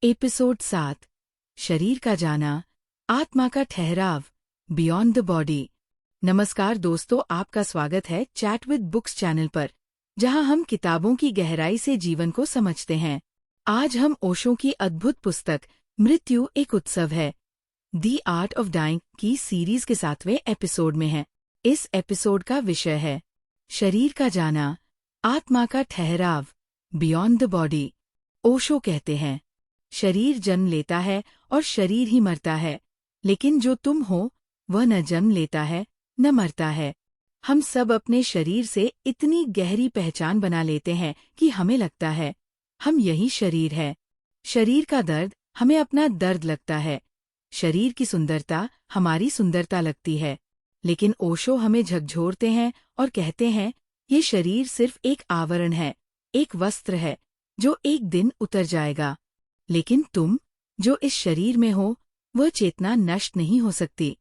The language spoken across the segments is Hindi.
एपिसोड 7 शरीर का जाना, आत्मा का ठहराव, बियॉन्ड द बॉडी। नमस्कार दोस्तों, आपका स्वागत है चैट विद बुक्स चैनल पर, जहां हम किताबों की गहराई से जीवन को समझते हैं। आज हम ओशो की अद्भुत पुस्तक मृत्यु एक उत्सव है, द आर्ट ऑफ डाइंग की सीरीज के 7वें एपिसोड में हैं। इस एपिसोड का विषय है शरीर का जाना, आत्मा का ठहराव, बियॉन्ड द बॉडी। ओशो कहते हैं, शरीर जन्म लेता है और शरीर ही मरता है, लेकिन जो तुम हो वह न जन्म लेता है न मरता है। हम सब अपने शरीर से इतनी गहरी पहचान बना लेते हैं कि हमें लगता है हम यही शरीर है। शरीर का दर्द हमें अपना दर्द लगता है, शरीर की सुंदरता हमारी सुंदरता लगती है। लेकिन ओशो हमें झकझोरते हैं और कहते हैं ये शरीर सिर्फ एक आवरण है, एक वस्त्र है जो एक दिन उतर जाएगा। लेकिन तुम जो इस शरीर में हो वह चेतना नष्ट नहीं हो सकती।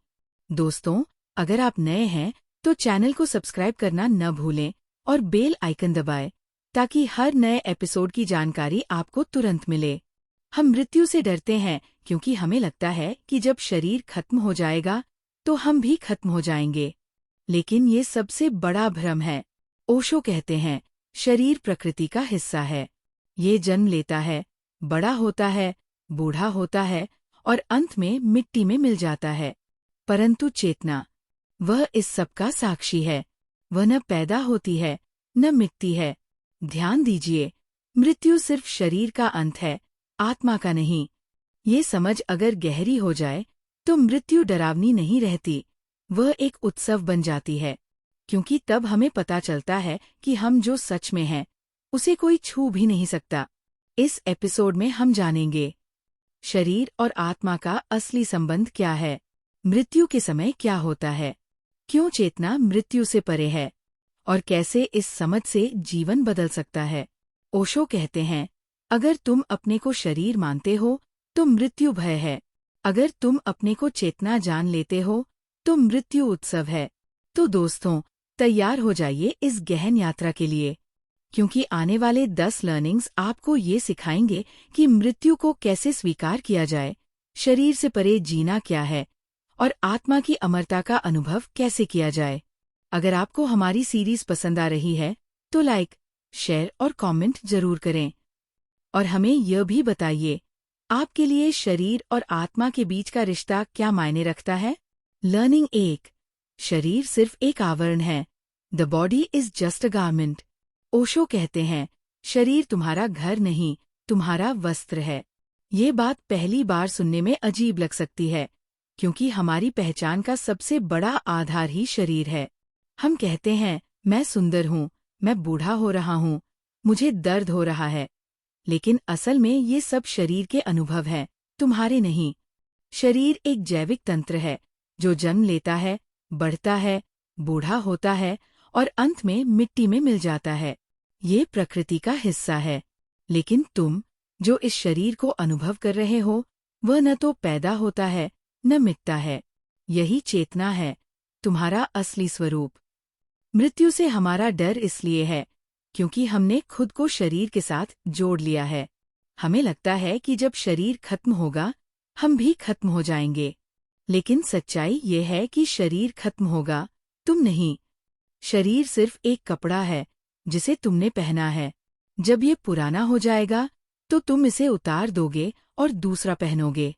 दोस्तों, अगर आप नए हैं तो चैनल को सब्सक्राइब करना न भूलें और बेल आइकन दबाएं ताकि हर नए एपिसोड की जानकारी आपको तुरंत मिले। हम मृत्यु से डरते हैं क्योंकि हमें लगता है कि जब शरीर खत्म हो जाएगा तो हम भी खत्म हो जाएंगे। लेकिन ये सबसे बड़ा भ्रम है। ओशो कहते हैं शरीर प्रकृति का हिस्सा है। ये जन्म लेता है, बड़ा होता है, बूढ़ा होता है और अंत में मिट्टी में मिल जाता है। परंतु चेतना, वह इस सब का साक्षी है। वह न पैदा होती है न मिटती है। ध्यान दीजिए, मृत्यु सिर्फ शरीर का अंत है, आत्मा का नहीं। ये समझ अगर गहरी हो जाए तो मृत्यु डरावनी नहीं रहती, वह एक उत्सव बन जाती है। क्योंकि तब हमें पता चलता है कि हम जो सच में हैं उसे कोई छू भी नहीं सकता। इस एपिसोड में हम जानेंगे शरीर और आत्मा का असली संबंध क्या है, मृत्यु के समय क्या होता है, क्यों चेतना मृत्यु से परे है और कैसे इस समझ से जीवन बदल सकता है। ओशो कहते हैं, अगर तुम अपने को शरीर मानते हो तो मृत्यु भय है। अगर तुम अपने को चेतना जान लेते हो तो मृत्यु उत्सव है। तो दोस्तों, तैयार हो जाइए इस गहन यात्रा के लिए, क्योंकि आने वाले 10 लर्निंग्स आपको ये सिखाएंगे कि मृत्यु को कैसे स्वीकार किया जाए, शरीर से परे जीना क्या है और आत्मा की अमरता का अनुभव कैसे किया जाए। अगर आपको हमारी सीरीज पसंद आ रही है तो लाइक, शेयर और कमेंट जरूर करें। और हमें यह भी बताइए, आपके लिए शरीर और आत्मा के बीच का रिश्ता क्या मायने रखता है। लर्निंग 1, शरीर सिर्फ एक आवरण है, the body is just a garment. Osho कहते हैं, शरीर तुम्हारा घर नहीं, तुम्हारा वस्त्र है। ये बात पहली बार सुनने में अजीब लग सकती है, क्योंकि हमारी पहचान का सबसे बड़ा आधार ही शरीर है। हम कहते हैं, मैं सुंदर हूँ, मैं बूढ़ा हो रहा हूँ, मुझे दर्द हो रहा है। लेकिन असल में ये सब शरीर के अनुभव हैं, तुम्हारे नहीं। शरीर एक जैविक तंत्र है जो जन्म लेता है, बढ़ता है, बूढ़ा होता है और अंत में मिट्टी में मिल जाता है। ये प्रकृति का हिस्सा है। लेकिन तुम जो इस शरीर को अनुभव कर रहे हो वह न तो पैदा होता है न मिटता है। यही चेतना है, तुम्हारा असली स्वरूप। मृत्यु से हमारा डर इसलिए है क्योंकि हमने खुद को शरीर के साथ जोड़ लिया है। हमें लगता है कि जब शरीर खत्म होगा हम भी खत्म हो जाएंगे। लेकिन सच्चाई ये है कि शरीर खत्म होगा, तुम नहीं। शरीर सिर्फ एक कपड़ा है जिसे तुमने पहना है। जब ये पुराना हो जाएगा तो तुम इसे उतार दोगे और दूसरा पहनोगे।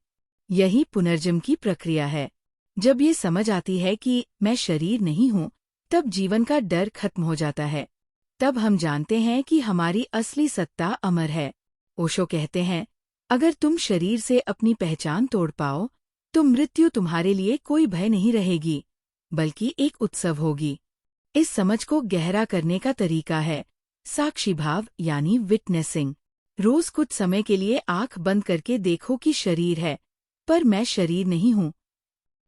यही पुनर्जन्म की प्रक्रिया है। जब ये समझ आती है कि मैं शरीर नहीं हूँ, तब जीवन का डर खत्म हो जाता है। तब हम जानते हैं कि हमारी असली सत्ता अमर है। ओशो कहते हैं, अगर तुम शरीर से अपनी पहचान तोड़ पाओ तो मृत्यु तुम्हारे लिए कोई भय नहीं रहेगी, बल्कि एक उत्सव होगी। इस समझ को गहरा करने का तरीका है साक्षी भाव यानी विटनेसिंग। रोज कुछ समय के लिए आंख बंद करके देखो कि शरीर है पर मैं शरीर नहीं हूँ,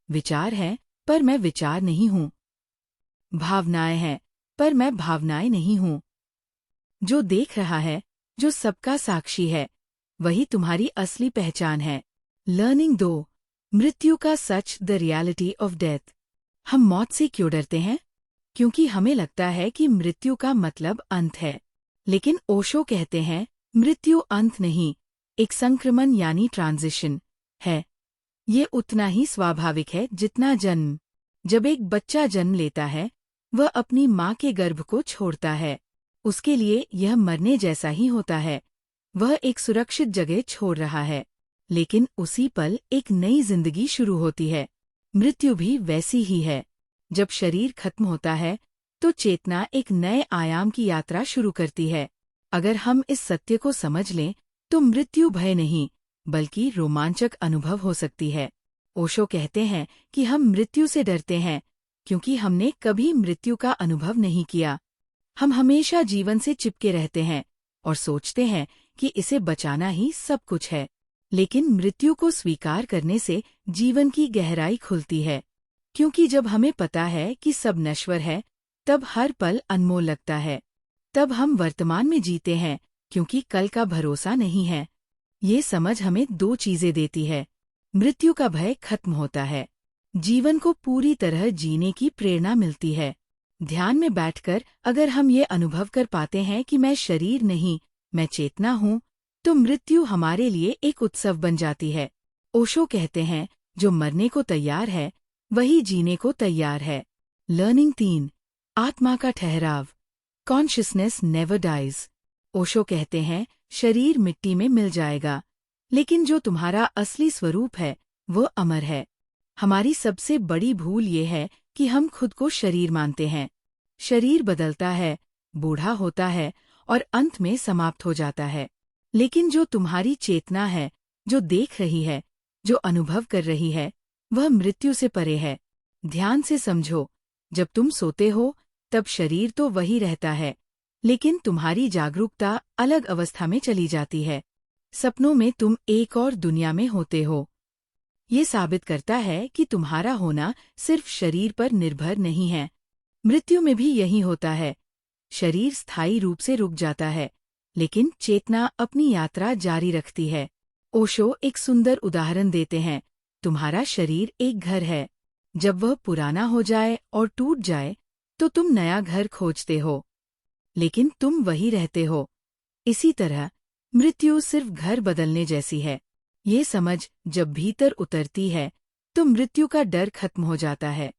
विचार है पर मैं विचार नहीं हूँ, भावनाएं हैं पर मैं भावनाएं नहीं हूँ। जो देख रहा है, जो सबका साक्षी है, वही तुम्हारी असली पहचान है। लर्निंग 2, मृत्यु का सच, द रियलिटी ऑफ डेथ। हम मौत से क्यों डरते हैं? क्योंकि हमें लगता है कि मृत्यु का मतलब अंत है। लेकिन ओशो कहते हैं, मृत्यु अंत नहीं, एक संक्रमण यानी ट्रांजिशन है। ये उतना ही स्वाभाविक है जितना जन्म। जब एक बच्चा जन्म लेता है, वह अपनी माँ के गर्भ को छोड़ता है। उसके लिए यह मरने जैसा ही होता है। वह एक सुरक्षित जगह छोड़ रहा है, लेकिन उसी पल एक नई जिंदगी शुरू होती है। मृत्यु भी वैसी ही है। जब शरीर खत्म होता है, तो चेतना एक नए आयाम की यात्रा शुरू करती है। अगर हम इस सत्य को समझ लें, तो मृत्यु भय नहीं, बल्कि रोमांचक अनुभव हो सकती है। ओशो कहते हैं कि हम मृत्यु से डरते हैं, क्योंकि हमने कभी मृत्यु का अनुभव नहीं किया। हम हमेशा जीवन से चिपके रहते हैं और सोचते हैं कि इसे बचाना ही सब कुछ है। लेकिन मृत्यु को स्वीकार करने से जीवन की गहराई खुलती है, क्योंकि जब हमें पता है कि सब नश्वर है, तब हर पल अनमोल लगता है। तब हम वर्तमान में जीते हैं, क्योंकि कल का भरोसा नहीं है। ये समझ हमें दो चीजें देती है। मृत्यु का भय खत्म होता है, जीवन को पूरी तरह जीने की प्रेरणा मिलती है। ध्यान में बैठकर अगर हम ये अनुभव कर पाते हैं कि मैं शरीर नहीं, मैं चेतना हूँ, तो मृत्यु हमारे लिए एक उत्सव बन जाती है। ओशो कहते हैं, जो मरने को तैयार है, वही जीने को तैयार है। लर्निंग 3, आत्मा का ठहराव। Consciousness never dies. ओशो कहते हैं, शरीर मिट्टी में मिल जाएगा, लेकिन जो तुम्हारा असली स्वरूप है, वो अमर है। हमारी सबसे बड़ी भूल ये है कि हम खुद को शरीर मानते हैं। शरीर बदलता है, बूढ़ा होता है और अंत में समाप्त हो जाता है। लेकिन जो तुम्हारी चेतना है, जो देख रही है, जो अनुभव कर रही है, वह मृत्यु से परे है। ध्यान से समझो, जब तुम सोते हो, तब शरीर तो वही रहता है, लेकिन तुम्हारी जागरूकता अलग अवस्था में चली जाती है। सपनों में तुम एक और दुनिया में होते हो। ये साबित करता है कि तुम्हारा होना सिर्फ शरीर पर निर्भर नहीं है। मृत्यु में भी यही होता है। शरीर स्थायी रूप से रुक जाता है, लेकिन चेतना अपनी यात्रा जारी रखती है। ओशो एक सुंदर उदाहरण देते हैं। तुम्हारा शरीर एक घर है। जब वह पुराना हो जाए और टूट जाए, तो तुम नया घर खोजते हो, लेकिन तुम वही रहते हो। इसी तरह मृत्यु सिर्फ घर बदलने जैसी है। ये समझ जब भीतर उतरती है, तो मृत्यु का डर खत्म हो जाता है,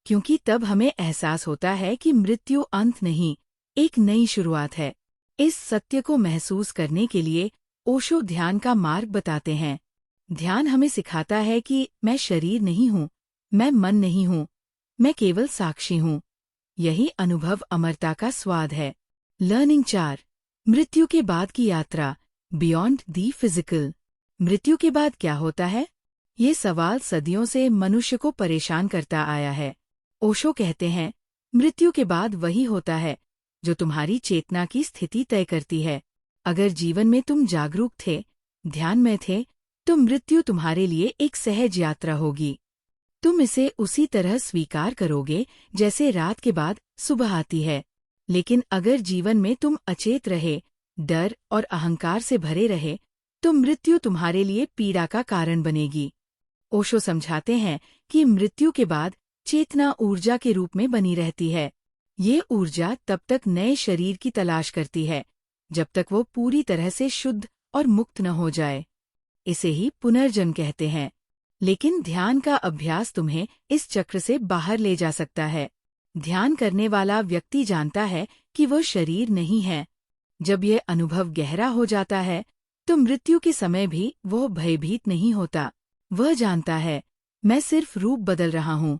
क्योंकि तब हमें एहसास होता है कि मृत्यु अंत नहीं, एक नई शुरुआत है। इस सत्य को महसूस करने के लिए ओशो ध्यान का मार्ग बताते हैं। ध्यान हमें सिखाता है कि मैं शरीर नहीं हूँ, मैं मन नहीं हूँ, मैं केवल साक्षी हूँ। यही अनुभव अमरता का स्वाद है। लर्निंग 4, मृत्यु के बाद की यात्रा, बियॉन्ड दी फिजिकल। मृत्यु के बाद क्या होता है? ये सवाल सदियों से मनुष्य को परेशान करता आया है। ओशो कहते हैं, मृत्यु के बाद वही होता है जो तुम्हारी चेतना की स्थिति तय करती है। अगर जीवन में तुम जागरूक थे, ध्यान में थे, तो मृत्यु तुम्हारे लिए एक सहज यात्रा होगी। तुम इसे उसी तरह स्वीकार करोगे जैसे रात के बाद सुबह आती है। लेकिन अगर जीवन में तुम अचेत रहे, डर और अहंकार से भरे रहे, तो मृत्यु तुम्हारे लिए पीड़ा का कारण बनेगी। ओशो समझाते हैं कि मृत्यु के बाद चेतना ऊर्जा के रूप में बनी रहती है। ये ऊर्जा तब तक नए शरीर की तलाश करती है, जब तक वो पूरी तरह से शुद्ध और मुक्त न हो जाए। इसे ही पुनर्जन्म कहते हैं। लेकिन ध्यान का अभ्यास तुम्हें इस चक्र से बाहर ले जा सकता है। ध्यान करने वाला व्यक्ति जानता है कि वह शरीर नहीं है। जब यह अनुभव गहरा हो जाता है, तो मृत्यु के समय भी वह भयभीत नहीं होता। वह जानता है, मैं सिर्फ रूप बदल रहा हूँ।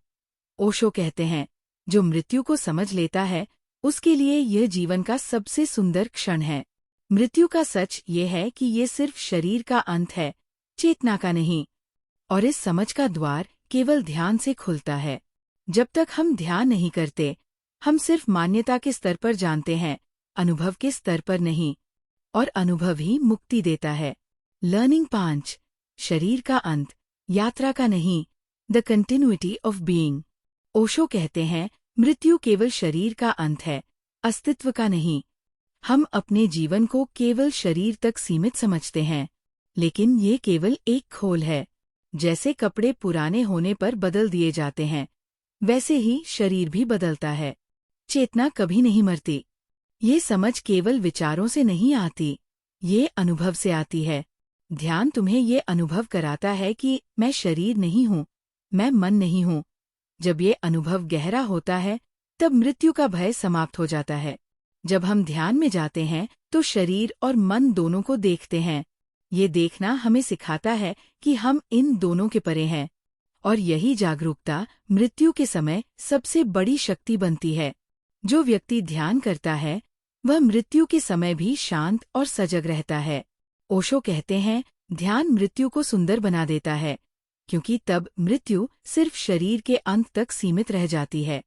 ओशो कहते हैं, जो मृत्यु को समझ लेता है, उसके लिए यह जीवन का सबसे सुंदर क्षण है। मृत्यु का सच ये है कि ये सिर्फ शरीर का अंत है, चेतना का नहीं। और इस समझ का द्वार केवल ध्यान से खुलता है। जब तक हम ध्यान नहीं करते, हम सिर्फ मान्यता के स्तर पर जानते हैं, अनुभव के स्तर पर नहीं। और अनुभव ही मुक्ति देता है। लर्निंग 5, शरीर का अंत, यात्रा का नहीं, the continuity of being. Osho कहते हैं, मृत्यु केवल शरीर का अंत है, अस्तित्व का नहीं। हम अपने जीवन को केवल शरीर तक सीमित समझते हैं, लेकिन ये केवल एक खोल है। जैसे कपड़े पुराने होने पर बदल दिए जाते हैं, वैसे ही शरीर भी बदलता है। चेतना कभी नहीं मरती। ये समझ केवल विचारों से नहीं आती, ये अनुभव से आती है। ध्यान तुम्हें ये अनुभव कराता है कि मैं शरीर नहीं हूँ, मैं मन नहीं हूँ। जब ये अनुभव गहरा होता है, तब मृत्यु का भय समाप्त हो जाता है। जब हम ध्यान में जाते हैं तो शरीर और मन दोनों को देखते हैं। ये देखना हमें सिखाता है कि हम इन दोनों के परे हैं। और यही जागरूकता मृत्यु के समय सबसे बड़ी शक्ति बनती है। जो व्यक्ति ध्यान करता है, वह मृत्यु के समय भी शांत और सजग रहता है। ओशो कहते हैं, ध्यान मृत्यु को सुंदर बना देता है, क्योंकि तब मृत्यु सिर्फ शरीर के अंत तक सीमित रह जाती है।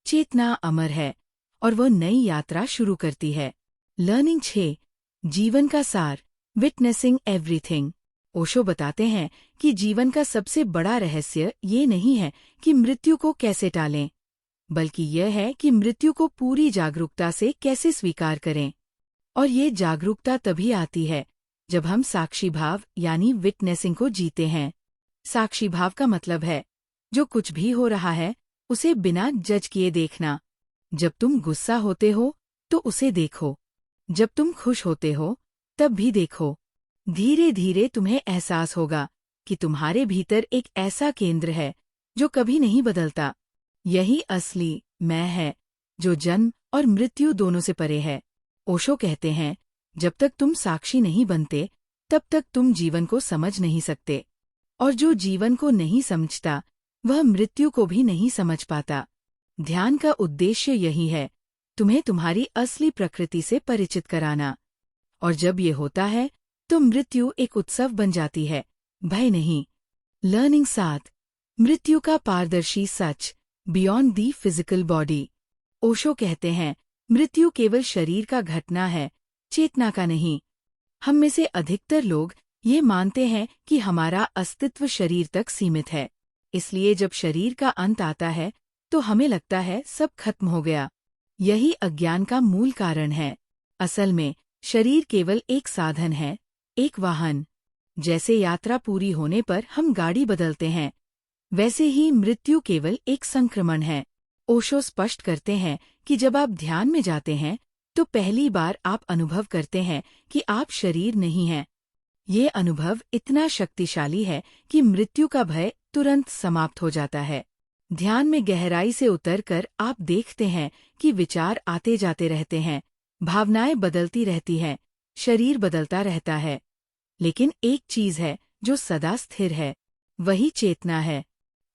चेतना अमर है और वह नई यात्रा शुरू करती है। लर्निंग 6, जीवन का सार, विटनेसिंग एवरीथिंग। ओशो बताते हैं कि जीवन का सबसे बड़ा रहस्य ये नहीं है कि मृत्यु को कैसे टालें, बल्कि यह है कि मृत्यु को पूरी जागरूकता से कैसे स्वीकार करें। और ये जागरूकता तभी आती है जब हम साक्षी भाव यानी विटनेसिंग को जीते हैं। साक्षी भाव का मतलब है जो कुछ भी हो रहा है उसे बिना जज किए देखना। जब तुम गुस्सा होते हो तो उसे देखो, जब तुम खुश होते हो तब भी देखो। धीरे धीरे तुम्हें एहसास होगा कि तुम्हारे भीतर एक ऐसा केंद्र है जो कभी नहीं बदलता। यही असली मैं है, जो जन्म और मृत्यु दोनों से परे है। ओशो कहते हैं, जब तक तुम साक्षी नहीं बनते, तब तक तुम जीवन को समझ नहीं सकते। और जो जीवन को नहीं समझता, वह मृत्यु को भी नहीं समझ पाता। ध्यान का उद्देश्य यही है, तुम्हें तुम्हारी असली प्रकृति से परिचित कराना। और जब ये होता है, तो मृत्यु एक उत्सव बन जाती है, भय नहीं। लर्निंग 7, मृत्यु का पारदर्शी सच, beyond the physical body. Osho कहते हैं, मृत्यु केवल शरीर का घटना है, चेतना का नहीं। हम में से अधिकतर लोग ये मानते हैं कि हमारा अस्तित्व शरीर तक सीमित है। इसलिए जब शरीर का अंत आता है, तो हमें लगता है सब खत्म हो गया। यही अज्ञान का मूल कारण है। असल में शरीर केवल एक साधन है, एक वाहन। जैसे यात्रा पूरी होने पर हम गाड़ी बदलते हैं, वैसे ही मृत्यु केवल एक संक्रमण है। ओशो स्पष्ट करते हैं कि जब आप ध्यान में जाते हैं, तो पहली बार आप अनुभव करते हैं कि आप शरीर नहीं हैं। ये अनुभव इतना शक्तिशाली है कि मृत्यु का भय तुरंत समाप्त हो जाता है। ध्यान में गहराई से उतरकर आप देखते हैं कि विचार आते जाते रहते हैं, भावनाएं बदलती रहती हैं, शरीर बदलता रहता है। लेकिन एक चीज है जो सदा स्थिर है, वही चेतना है।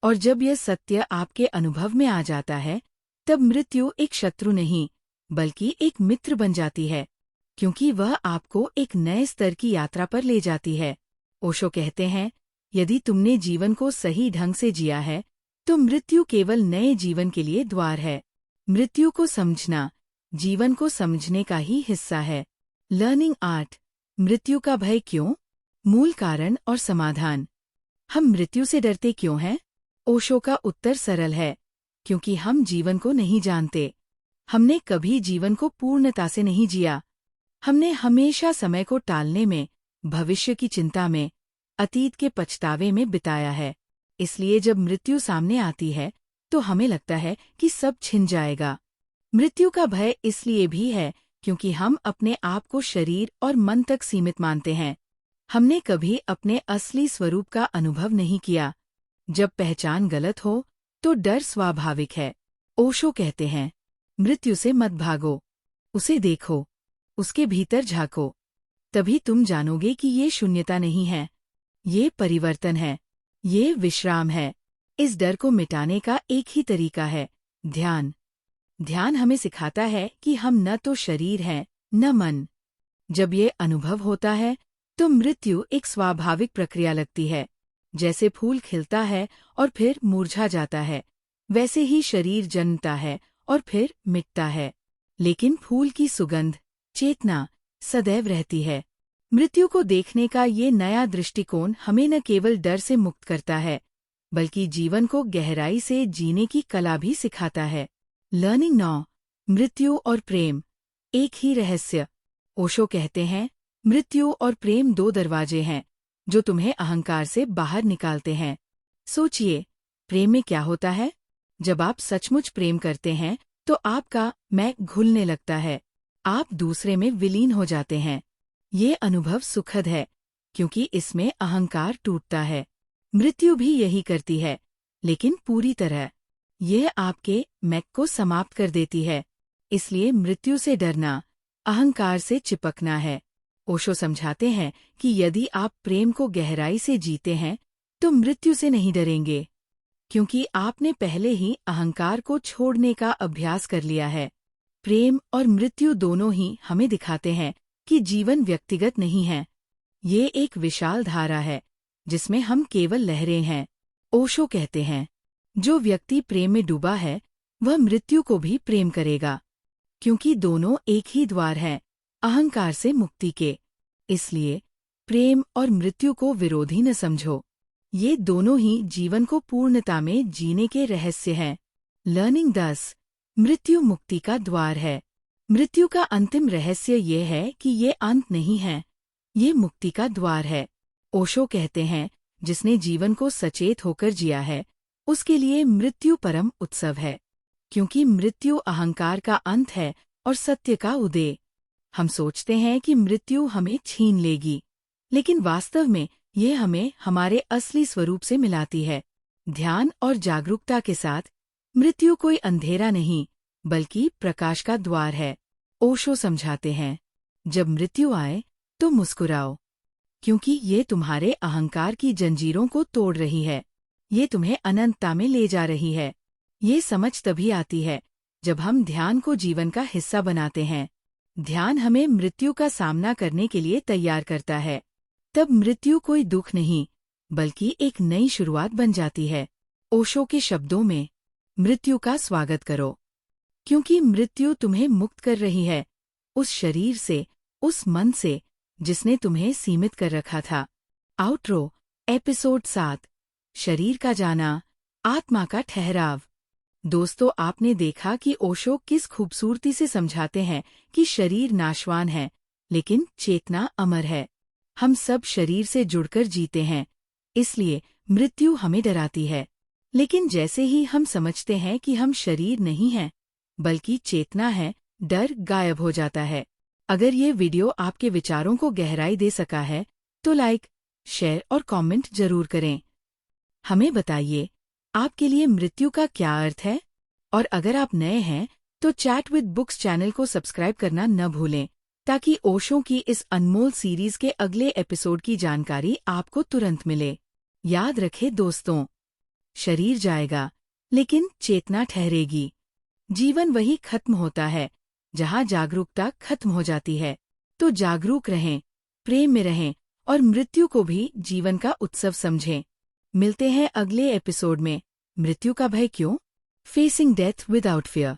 और जब यह सत्य आपके अनुभव में आ जाता है, तब मृत्यु एक शत्रु नहीं, बल्कि एक मित्र बन जाती है, क्योंकि वह आपको एक नए स्तर की यात्रा पर ले जाती है। ओशो कहते हैं, यदि तुमने जीवन को सही ढंग से जिया है, तो मृत्यु केवल नए जीवन के लिए द्वार है। मृत्यु को समझना जीवन को समझने का ही हिस्सा है। लर्निंग 8, मृत्यु का भय क्यों, मूल कारण और समाधान। हम मृत्यु से डरते क्यों हैं? ओशो का उत्तर सरल है, क्योंकि हम जीवन को नहीं जानते। हमने कभी जीवन को पूर्णता से नहीं जिया। हमने हमेशा समय को टालने में, भविष्य की चिंता में, अतीत के पछतावे में बिताया है। इसलिए जब मृत्यु सामने आती है, तो हमें लगता है कि सब छिन जाएगा। मृत्यु का भय इसलिए भी है क्योंकि हम अपने आप को शरीर और मन तक सीमित मानते हैं। हमने कभी अपने असली स्वरूप का अनुभव नहीं किया। जब पहचान गलत हो, तो डर स्वाभाविक है। ओशो कहते हैं, मृत्यु से मत भागो, उसे देखो, उसके भीतर झांको। तभी तुम जानोगे कि ये शून्यता नहीं है, ये परिवर्तन है, ये विश्राम है। इस डर को मिटाने का एक ही तरीका है, ध्यान। ध्यान हमें सिखाता है कि हम न तो शरीर हैं, न मन। जब ये अनुभव होता है, तो मृत्यु एक स्वाभाविक प्रक्रिया लगती है। जैसे फूल खिलता है और फिर मुरझा जाता है, वैसे ही शरीर जन्मता है और फिर मिटता है। लेकिन फूल की सुगंध, चेतना सदैव रहती है। मृत्यु को देखने का ये नया दृष्टिकोण हमें न केवल डर से मुक्त करता है, बल्कि जीवन को गहराई से जीने की कला भी सिखाता है। लर्निंग 9, मृत्यु और प्रेम, एक ही रहस्य। ओशो कहते हैं, मृत्यु और प्रेम दो दरवाजे हैं जो तुम्हें अहंकार से बाहर निकालते हैं। सोचिए, प्रेम में क्या होता है? जब आप सचमुच प्रेम करते हैं, तो आपका मैं घुलने लगता है, आप दूसरे में विलीन हो जाते हैं। ये अनुभव सुखद है, क्योंकि इसमें अहंकार टूटता है। मृत्यु भी यही करती है, लेकिन पूरी तरह। यह आपके मैं को समाप्त कर देती है। इसलिए मृत्यु से डरना अहंकार से चिपकना है। ओशो समझाते हैं कि यदि आप प्रेम को गहराई से जीते हैं तो मृत्यु से नहीं डरेंगे, क्योंकि आपने पहले ही अहंकार को छोड़ने का अभ्यास कर लिया है। प्रेम और मृत्यु दोनों ही हमें दिखाते हैं कि जीवन व्यक्तिगत नहीं है। ये एक विशाल धारा है जिसमें हम केवल लहरें हैं। ओशो कहते हैं, जो व्यक्ति प्रेम में डूबा है वह मृत्यु को भी प्रेम करेगा, क्योंकि दोनों एक ही द्वार हैं अहंकार से मुक्ति के। इसलिए प्रेम और मृत्यु को विरोधी न समझो। ये दोनों ही जीवन को पूर्णता में जीने के रहस्य हैं। लर्निंग दस, मृत्यु मुक्ति का द्वार है। मृत्यु का अंतिम रहस्य ये है कि ये अंत नहीं है, ये मुक्ति का द्वार है। ओशो कहते हैं, जिसने जीवन को सचेत होकर जिया है उसके लिए मृत्यु परम उत्सव है, क्योंकि मृत्यु अहंकार का अंत है और सत्य का उदय। हम सोचते हैं कि मृत्यु हमें छीन लेगी, लेकिन वास्तव में ये हमें हमारे असली स्वरूप से मिलाती है। ध्यान और जागरूकता के साथ मृत्यु कोई अंधेरा नहीं, बल्कि प्रकाश का द्वार है। ओशो समझाते हैं, जब मृत्यु आए तो मुस्कुराओ, क्योंकि ये तुम्हारे अहंकार की जंजीरों को तोड़ रही है। ये तुम्हें अनंतता में ले जा रही है। ये समझ तभी आती है जब हम ध्यान को जीवन का हिस्सा बनाते हैं। ध्यान हमें मृत्यु का सामना करने के लिए तैयार करता है। तब मृत्यु कोई दुख नहीं, बल्कि एक नई शुरुआत बन जाती है। ओशो के शब्दों में, मृत्यु का स्वागत करो, क्योंकि मृत्यु तुम्हें मुक्त कर रही है उस शरीर से, उस मन से जिसने तुम्हें सीमित कर रखा था। आउटरो, एपिसोड 7, शरीर का जाना, आत्मा का ठहराव। दोस्तों, आपने देखा कि ओशो किस खूबसूरती से समझाते हैं कि शरीर नाशवान है, लेकिन चेतना अमर है। हम सब शरीर से जुड़कर जीते हैं, इसलिए मृत्यु हमें डराती है। लेकिन जैसे ही हम समझते हैं कि हम शरीर नहीं हैं, बल्कि चेतना है, डर गायब हो जाता है। अगर ये वीडियो आपके विचारों को गहराई दे सका है, तो लाइक, शेयर और कमेंट जरूर करें। हमें बताइए, आपके लिए मृत्यु का क्या अर्थ है? और अगर आप नए हैं, तो चैट विद बुक्स चैनल को सब्सक्राइब करना न भूलें, ताकि ओशो की इस अनमोल सीरीज के अगले एपिसोड की जानकारी आपको तुरंत मिले। याद रखें दोस्तों, शरीर जाएगा, लेकिन चेतना ठहरेगी। जीवन वही खत्म होता है जहां जागरूकता खत्म हो जाती है। तो जागरूक रहें, प्रेम में रहें और मृत्यु को भी जीवन का उत्सव समझें। मिलते हैं अगले एपिसोड में। मृत्यु का भय क्यों? Facing death without fear.